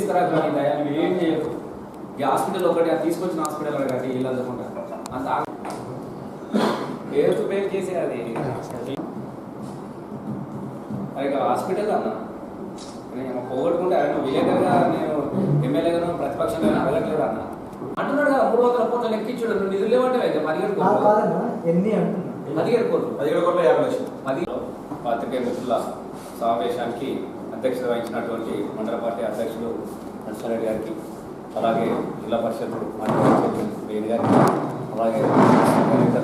తీసుకురా కానీ నువ్వు ఏం చేయకు. ఈ హాస్పిటల్ ఒకటి తీసుకొచ్చిన హాస్పిటల్ అడగండి వీళ్ళు అనుకుంటా అంత పేరు పేరు చేసే అది అది హాస్పిటల్ అన్న నేను పోగొట్టుకుంటే ఆయన విలేకరుగా నేను ఎమ్మెల్యేగా ప్రతిపక్షంగా అడగట్లేదు అన్న అంటున్నాడు కదా 300 కోట్లు లెక్కించాడు. నువ్వు నిధులు లేవంటే అయితే 17 కోట్లు 17 కోట్లు 10 పాత్రికేయ మిత్రుల సమావేశానికి అధ్యక్షత వహించినటువంటి మండల పార్టీ అధ్యక్షుడు నరసింహారెడ్డి గారికి, అలాగే జిల్లా పరిషత్ మాజీ అధ్యక్షుడు వేణు గారికి, అలాగే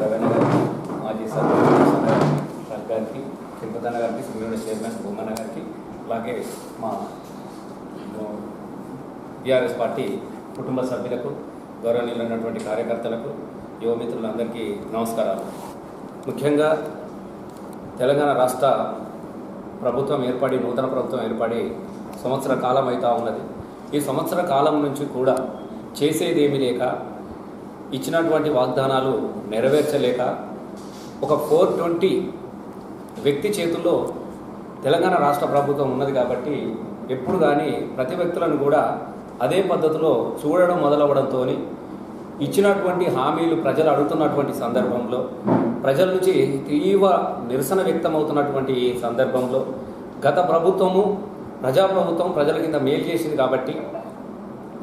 రవీణ గారికి, మాజీ సర్పంచ్ గారికి, తిరుపతన్న గారికి, సింగరేణి చైర్మన్ బొమ్మన్న గారికి, అలాగే మా టీఆర్ఎస్ పార్టీ కుటుంబ సభ్యులకు, గౌరవనీయులైనటువంటి కార్యకర్తలకు, యువమిత్రులందరికీ నమస్కారాలు. ముఖ్యంగా తెలంగాణ రాష్ట్ర ప్రభుత్వం ఏర్పడి, నూతన ప్రభుత్వం ఏర్పడి సంవత్సర కాలం అవుతూ ఉన్నది. ఈ సంవత్సర కాలం నుంచి కూడా చేసేదేమీ లేక, ఇచ్చినటువంటి వాగ్దానాలు నెరవేర్చలేక, ఒక 420 వ్యక్తి చేతుల్లో తెలంగాణ రాష్ట్ర ప్రభుత్వం ఉన్నది కాబట్టి ఎప్పుడు కానీ ప్రతి వ్యక్తులను కూడా అదే పద్ధతిలో చూడడం మొదలవడంతో ఇచ్చినటువంటి హామీలు ప్రజలు అడుగుతున్నటువంటి సందర్భంలో, ప్రజల నుంచి తీవ్ర నిరసన వ్యక్తమవుతున్నటువంటి ఈ సందర్భంలో గత ప్రభుత్వము ప్రజాప్రభుత్వం ప్రజల కింద మేలు చేసింది కాబట్టి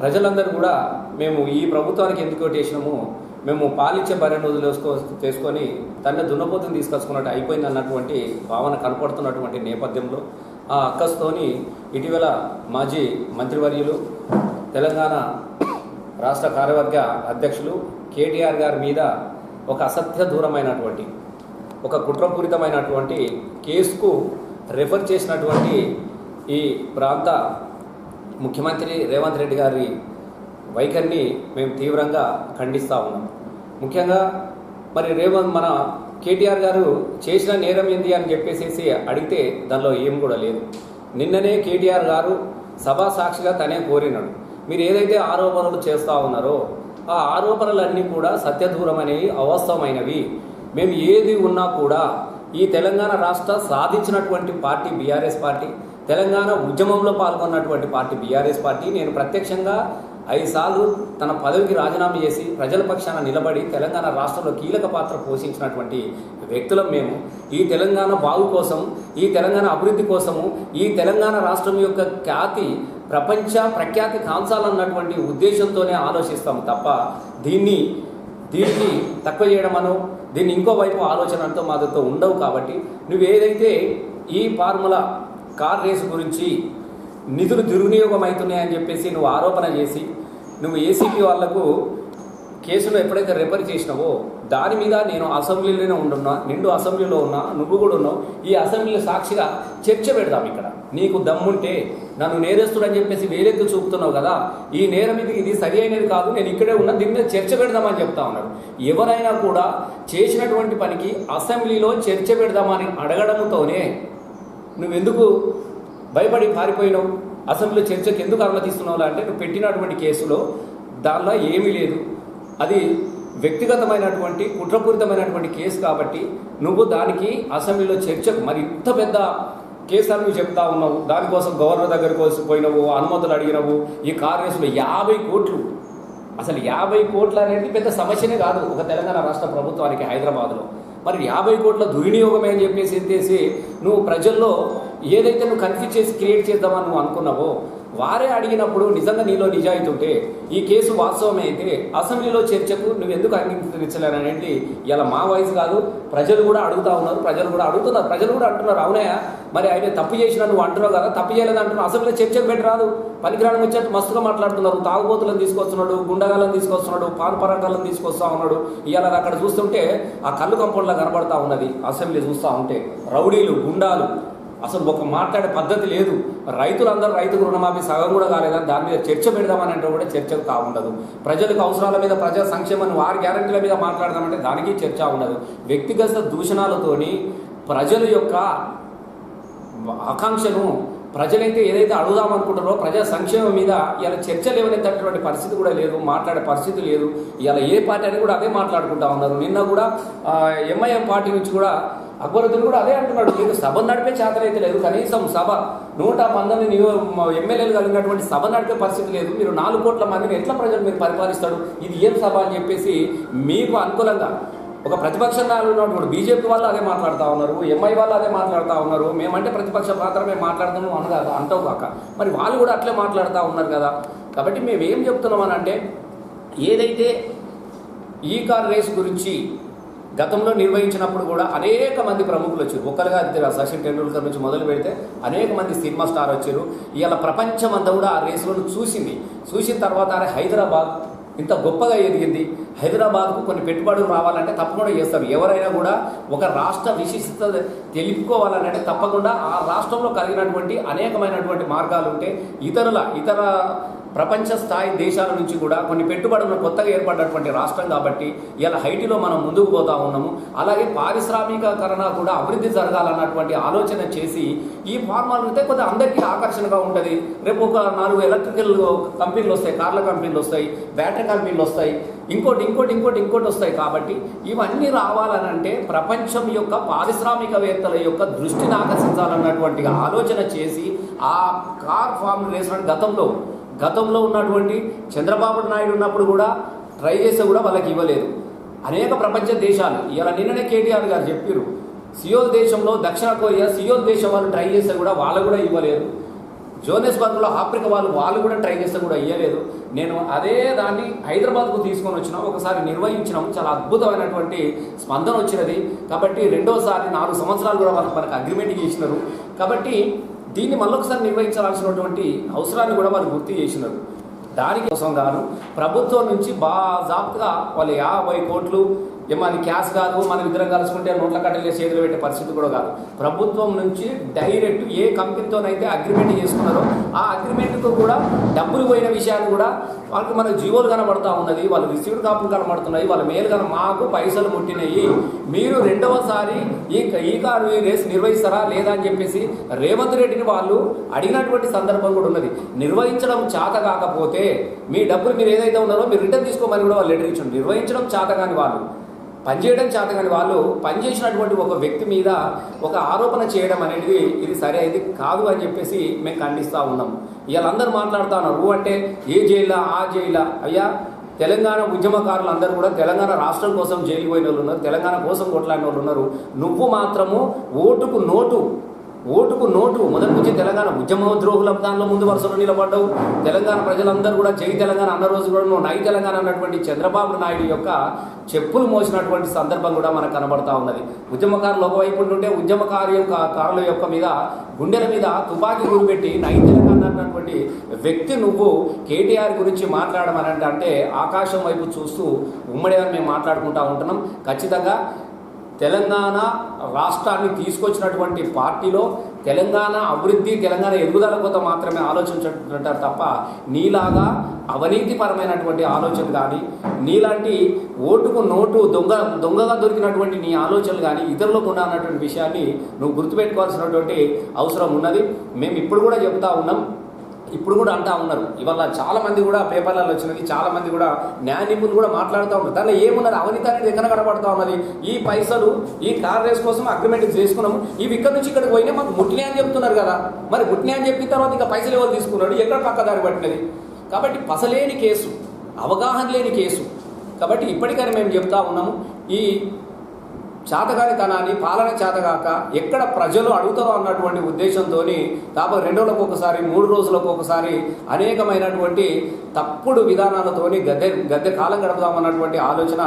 ప్రజలందరూ కూడా మేము ఈ ప్రభుత్వానికి ఎందుకు ఓటేసినాము, మేము పాలిచ్చే భార్యను చేసుకొని తన దున్నపోతుని తీసుకొచ్చుకున్నట్టు అయిపోయింది అన్నటువంటి భావన కనపడుతున్నటువంటి నేపథ్యంలో ఆ అక్కస్తోని ఇటీవల మాజీ మంత్రివర్యులు తెలంగాణ రాష్ట్ర కార్యవర్గ అధ్యక్షులు కేటీఆర్ గారి మీద ఒక అసత్య దూరమైనటువంటి, ఒక కుట్రపూరితమైనటువంటి కేసుకు రెఫర్ చేసినటువంటి ఈ ప్రాంత ముఖ్యమంత్రి రేవంత్ రెడ్డి గారి వైఖరిని మేము తీవ్రంగా ఖండిస్తూ ఉన్నాం. ముఖ్యంగా మరి మన కేటీఆర్ గారు చేసిన నేరం ఏంది అని చెప్పేసి అడిగితే దానిలో ఏం కూడా లేదు. నిన్ననే కేటీఆర్ గారు సభా సాక్షిగా తనే కోరినాడు, మీరు ఏదైతే ఆరోపణలు చేస్తూ ఉన్నారో ఆ ఆరోపణలన్నీ కూడా సత్యదూరమైనవి, అవాస్తవమైనవి. మేము ఏది ఉన్నా కూడా ఈ తెలంగాణ రాష్ట్ర సాధించినటువంటి పార్టీ బీఆర్ఎస్ పార్టీ, తెలంగాణ ఉద్యమంలో పాల్గొన్నటువంటి పార్టీ బీఆర్ఎస్ పార్టీ. నేను ప్రత్యక్షంగా 5 సార్లు తన పదవికి రాజీనామా చేసి ప్రజల పక్షాన నిలబడి తెలంగాణ రాష్ట్రంలో కీలక పాత్ర పోషించినటువంటి వ్యక్తులం మేము. ఈ తెలంగాణ బాగు కోసం, ఈ తెలంగాణ అభివృద్ధి కోసము, ఈ తెలంగాణ రాష్ట్రం యొక్క ఖ్యాతి ప్రపంచ ప్రఖ్యాతి కాంచాలన్నటువంటి ఉద్దేశంతోనే ఆలోచిస్తాము తప్ప దీనికి తక్కువ చేయడమనో దీన్ని ఇంకోవైపు ఆలోచనతో మాతో ఉండవు. కాబట్టి నువ్వు ఏదైతే ఈ ఫార్ములా కార్ రేసు గురించి నిధులు దుర్వినియోగం అవుతున్నాయని చెప్పేసి నువ్వు ఆరోపణ చేసి నువ్వు ఏసీపీ వాళ్లకు కేసును ఎప్పుడైతే రెఫర్ చేసినావో దాని మీద నేను అసెంబ్లీలోనే ఉంటున్నా, నిండు అసెంబ్లీలో ఉన్నా, నువ్వు కూడా ఉన్నావు. ఈ అసెంబ్లీలో సాక్షిగా చర్చ పెడదాం. ఇక్కడ నీకు దమ్ముంటే నన్ను నేరస్తుడని చెప్పేసి వేలెత్తు చూపుతున్నావు కదా, ఈ నేరం ఇది సరి అయినది కాదు, నేను ఇక్కడే ఉన్నా, దీని మీద చర్చ పెడదామని చెప్తా ఉన్నాడు. ఎవరైనా కూడా చేసినటువంటి పనికి అసెంబ్లీలో చర్చ పెడదామని అడగడంతోనే నువ్వెందుకు భయపడి పారిపోయినావు? అసెంబ్లీలో చర్చకు ఎందుకు అనుమతిస్తున్నావు అంటే నువ్వు పెట్టినటువంటి కేసులో దానిలో ఏమీ లేదు, అది వ్యక్తిగతమైనటువంటి కుట్రపూరితమైనటువంటి కేసు కాబట్టి నువ్వు దానికి అసెంబ్లీలో చర్చకు మరి ఇంత పెద్ద కేసు అని నువ్వు చెప్తా ఉన్నావు. దానికోసం గవర్నర్ దగ్గరికి పోయినావు, అనుమతులు అడిగినావు. ఈ కార్ రేసులో 50 కోట్లు, అసలు 50 కోట్లు అనేది పెద్ద సమస్యనే కాదు ఒక తెలంగాణ రాష్ట్ర ప్రభుత్వానికి హైదరాబాద్లో. మరి 50 కోట్ల దుర్వినియోగమే అని చెప్పేసి నువ్వు ప్రజల్లో ఏదైతే నువ్వు కన్ఫ్యూజ్ చేసి క్రియేట్ చేద్దామని నువ్వు అనుకున్నావో వారే అడిగినప్పుడు నిజంగా నీలో నిజాయితీ ఉంటే ఈ కేసు వాస్తవమే అయితే అసెంబ్లీలో చర్చకు నువ్వు ఎందుకు అంగీకరించలేననేది ఇలా మా వాయిస్ కాదు, ప్రజలు కూడా అడుగుతూ ఉన్నారు, ప్రజలు కూడా అడుగుతున్నారు, ప్రజలు కూడా అంటున్నారు. అవునాయా మరి ఆయన తప్పు చేసినా నువ్వు అంటున్నావు కదా, తప్పు చేయలేదు అంటున్నావు, అసెంబ్లీలో చర్చకు పెట్టరాదు. పనికిరాని వచ్చేట్టు మస్తుగా మాట్లాడుతున్నారు. తాగుబోతులను తీసుకొస్తున్నాడు, గుండగాలను తీసుకొస్తున్నాడు, పాన్పరాగాలను తీసుకొస్తా ఉన్నాడు. ఇవాళ అక్కడ చూస్తుంటే ఆ కళ్ళు కంపౌండ్లా కనబడతా ఉన్నది. అసెంబ్లీ చూస్తూ ఉంటే రౌడీలు, గుండాలు, అసలు ఒక మాట్లాడే పద్ధతి లేదు. రైతులందరూ రైతుకు రుణమాఫీ సగం కూడా కాలేదని దాని మీద చర్చ పెడదామని అంటే కూడా చర్చకు కావుండదు. ప్రజలకు అవసరాల మీద, ప్రజా సంక్షేమాన్ని వారి గ్యారంటీల మీద మాట్లాడదామంటే దానికి చర్చ ఉండదు. వ్యక్తిగత దూషణాలతోని ప్రజల యొక్క ఆకాంక్షను ప్రజలైతే ఏదైతే అడుగుదామనుకుంటారో ప్రజా సంక్షేమం మీద ఇలా చర్చ లేవనెత్తటువంటి పరిస్థితి కూడా లేదు, మాట్లాడే పరిస్థితి లేదు. ఇలా ఏ పార్టీ అని కూడా అదే మాట్లాడుకుంటా ఉన్నారు. నిన్న కూడా ఎంఐఎం పార్టీ నుంచి కూడా అక్బరుద్దీన్ కూడా అదే అంటున్నాడు, నీకు సభ నడిపే చేతనైతే లేదు, కనీసం సభ 119 ఎమ్మెల్యేలు కలిగినటువంటి సభ నడిపే పరిస్థితి లేదు. మీరు 4 కోట్ల మందిని ఎట్లా ప్రజలు మీరు పరిపాలిస్తాడు? ఇది ఏం సభ అని చెప్పేసి మీకు అనుకూలంగా ఒక ప్రతిపక్ష నాయకులు ఉన్నప్పుడు బీజేపీ వాళ్ళు అదే మాట్లాడుతూ ఉన్నారు, ఎంఐ వాళ్ళు అదే మాట్లాడుతూ ఉన్నారు. మేమంటే ప్రతిపక్ష మాత్రమే మాట్లాడతాము అనగా అంటావు కాక మరి వాళ్ళు కూడా అట్లే మాట్లాడుతూ ఉన్నారు కదా. కాబట్టి మేము ఏం చెప్తున్నామని అంటే, ఏదైతే ఈ కార్ రేస్ గురించి గతంలో నిర్వహించినప్పుడు కూడా అనేక మంది ప్రముఖులు వచ్చారు. ఒక్కరుగా సచిన్ టెండూల్కర్ నుంచి మొదలు పెడితే అనేక మంది సినిమా స్టార్ వచ్చారు. ఇవాళ ప్రపంచం అంతా కూడా ఆ రేసులను చూసిన తర్వాత హైదరాబాద్ ఇంత గొప్పగా ఎదిగింది. హైదరాబాద్కు కొన్ని పెట్టుబడులు రావాలంటే తప్పకుండా చేస్తారు. ఎవరైనా కూడా ఒక రాష్ట్ర విశిష్టత తెలుపుకోవాలంటే తప్పకుండా ఆ రాష్ట్రంలో కలిగినటువంటి అనేకమైనటువంటి మార్గాలు ఉంటే ఇతర ప్రపంచ స్థాయి దేశాల నుంచి కూడా కొన్ని పెట్టుబడులను కొత్తగా ఏర్పడినటువంటి రాష్ట్రం కాబట్టి ఇలా హైటీలో మనం ముందుకు పోతా ఉన్నాము. అలాగే పారిశ్రామికీకరణ కూడా అభివృద్ధి జరగాలన్నటువంటి ఆలోచన చేసి ఈ ఫార్మాలు అయితే కొద్దిగా అందరికీ ఆకర్షణగా ఉంటుంది. రేపు ఒక 4 ఎలక్ట్రికల్ కంపెనీలు వస్తాయి, కార్ల కంపెనీలు వస్తాయి, బ్యాటరీ కంపెనీలు వస్తాయి, ఇంకోటి వస్తాయి. కాబట్టి ఇవన్నీ రావాలనంటే ప్రపంచం యొక్క పారిశ్రామికవేత్తల యొక్క దృష్టిని ఆకర్షించాలన్నటువంటి ఆలోచన చేసి ఆ కార్ ఫామ్ రేస్ గతంలో ఉన్నటువంటి చంద్రబాబు నాయుడు ఉన్నప్పుడు కూడా ట్రై చేస్తే కూడా వాళ్ళకి ఇవ్వలేదు. అనేక ప్రపంచ దేశాలు ఇలా నిన్ననే కేటీఆర్ గారు చెప్పారు, సియోల్ దేశంలో దక్షిణ కొరియా సియోల్ దేశం వాళ్ళు ట్రై చేస్తే కూడా వాళ్ళు కూడా ఇవ్వలేదు. జోనెస్బర్గ్లో ఆఫ్రికా వాళ్ళు కూడా ట్రై చేస్తే కూడా ఇవ్వలేదు. నేను అదే దాన్ని హైదరాబాద్కు తీసుకొని వచ్చినాం, ఒకసారి నిర్వహించినాం, చాలా అద్భుతమైనటువంటి స్పందన వచ్చినది. కాబట్టి రెండోసారి 4 సంవత్సరాలు కూడా మనకు అగ్రిమెంట్ చేసినారు. కాబట్టి దీన్ని మళ్ళొకసారి నిర్వహించాల్సినటువంటి అవసరాన్ని కూడా వాళ్ళు గుర్తు చేసినారు. దానికోసం గాను ప్రభుత్వం నుంచి బాజాబ్తుగా వాళ్ళు 50 కోట్లు ఏమని క్యాష్ కాదు, మనం ఇద్దరం కలుసుకుంటే నోట్ల కట్టలే చేతులు పెట్టే పరిస్థితి కూడా కాదు. ప్రభుత్వం నుంచి డైరెక్ట్ ఏ కంపెనీతోనైతే అగ్రిమెంట్ చేసుకున్నారో ఆ అగ్రిమెంట్కు కూడా డబ్బులు పోయిన విషయాలు కూడా వాళ్ళకి మనకు జీవోలు కనబడుతూ ఉన్నది, వాళ్ళు రిసీవ్డ్ కాపులు కనబడుతున్నాయి, వాళ్ళ మేలు కన మాకు పైసలు ముట్టినాయి, మీరు రెండవసారి ఈ కారు రేస్ నిర్వహిస్తారా లేదా అని చెప్పేసి రేవంత్ రెడ్డిని వాళ్ళు అడిగినటువంటి సందర్భం కూడా ఉన్నది. నిర్వహించడం చేత కాకపోతే మీ డబ్బులు మీరు ఏదైతే ఉన్నారో మీరు రిటర్న్ తీసుకోమని కూడా వాళ్ళు లెటర్ ఇచ్చారు. నిర్వహించడం చేత కాని వాళ్ళు, పనిచేయడం చేత కాని వాళ్ళు పనిచేసినటువంటి ఒక వ్యక్తి మీద ఒక ఆరోపణ చేయడం అనేది ఇది సరైనది కాదు అని చెప్పేసి మేము ఖండిస్తూ ఉన్నాం. వీళ్ళందరూ మాట్లాడుతూ ఉన్నారు అంటే ఏ జైలా ఆ జైలా. అయ్యా, తెలంగాణ ఉద్యమకారులు అందరూ కూడా తెలంగాణ రాష్ట్రం కోసం జైలు పోయిన వాళ్ళు ఉన్నారు, తెలంగాణ కోసం కొట్లాడిన వాళ్ళు ఉన్నారు. నువ్వు మాత్రము ఓటుకు నోటు మొదటి నుంచి తెలంగాణ ఉద్యమద్రోహుల దానిలో ముందు వరుసలో నిలబడ్డావు. తెలంగాణ ప్రజలందరూ కూడా జై తెలంగాణ అన్న రోజు కూడా నువ్వు నై తెలంగాణ అన్నటువంటి చంద్రబాబు నాయుడు యొక్క చెప్పులు మోసినటువంటి సందర్భం కూడా మనకు కనబడతా ఉన్నది. ఉద్యమకారులు ఒకవైపు ఉంటుంటే ఉద్యమకారుల యొక్క మీద గుండెల మీద తుపాకీ గురిపెట్టి నై తెలంగాణ అన్నటువంటి వ్యక్తి నువ్వు కేటీఆర్ గురించి మాట్లాడమని అంటే ఆకాశం వైపు చూస్తూ ఉమ్మడిగా మేము మాట్లాడుకుంటూ ఉంటున్నాం. ఖచ్చితంగా తెలంగాణ రాష్ట్రాన్ని తీసుకొచ్చినటువంటి పార్టీలో తెలంగాణ అభివృద్ధి, తెలంగాణ ఎదుగుదల కోసం మాత్రమే ఆలోచించుంటారు తప్ప నీలాగా అవినీతిపరమైనటువంటి ఆలోచన కానీ, నీలాంటి ఓటుకు నోటు దొంగగా దొరికినటువంటి నీ ఆలోచనలు కానీ ఇతరులకు ఉన్నటువంటి విషయాన్ని నువ్వు గుర్తుపెట్టుకోవాల్సినటువంటి అవసరం ఉన్నది. మేము ఇప్పుడు కూడా చెబుతా ఉన్నాం, ఇప్పుడు కూడా అంటా ఉన్నారు. ఇవాళ చాలామంది కూడా పేపర్లలో వచ్చినది, చాలామంది కూడా న్యాయ నిపుణులు కూడా మాట్లాడుతూ ఉంటారు. దానిలో ఏమున్నది అవినీతి అనేది ఎక్కడ కనబడతా ఉన్నది? ఈ పైసలు ఈ కార్ రేస్ కోసం అగ్రిమెంట్ చేసుకున్నాము, ఇవి ఇక్కడ నుంచి ఇక్కడికి పోయినా మాకు ముట్టినాయి అని చెప్తున్నారు కదా. మరి ముట్టినాయి అని చెప్పిన తర్వాత ఇంకా పైసలు ఎవరు తీసుకున్నాడు, ఎక్కడ పక్కదారి పట్టినది? కాబట్టి పసలేని కేసు, అవగాహన లేని కేసు. కాబట్టి ఇప్పటికైనా మేము చెప్తా ఉన్నాము, ఈ చేతగానితనాన్ని, పాలన చేతగాక ఎక్కడ ప్రజలు అడుగుతారో అన్నటువంటి ఉద్దేశంతో దాదాపు 2 రోజులకు ఒకసారి 3 రోజులకు ఒకసారి అనేకమైనటువంటి తప్పుడు విధానాలతోని గద్దె కాలం గడుపుదామన్నటువంటి ఆలోచన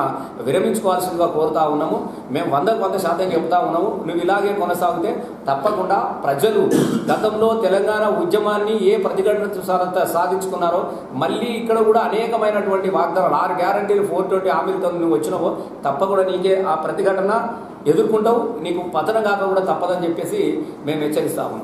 విరమించుకోవాల్సిందిగా కోరుతా ఉన్నాము. మేము 100% చెప్తా ఉన్నాము. నువ్వు ఇలాగే కొనసాగితే తప్పకుండా ప్రజలు గతంలో తెలంగాణ ఉద్యమాన్ని ఏ ప్రతిఘటన సాధించుకున్నారో మళ్ళీ ఇక్కడ కూడా అనేకమైనటువంటి వాగ్దానాలు 6 గ్యారంటీలు 420 హామీలతో నువ్వు వచ్చినావో తప్పకుండా నీకే ఆ ప్రతిఘటన ఎదుర్కొంటావు, నీకు పతనం కాక కూడా తప్పదని చెప్పేసి మేము హెచ్చరిస్తాము.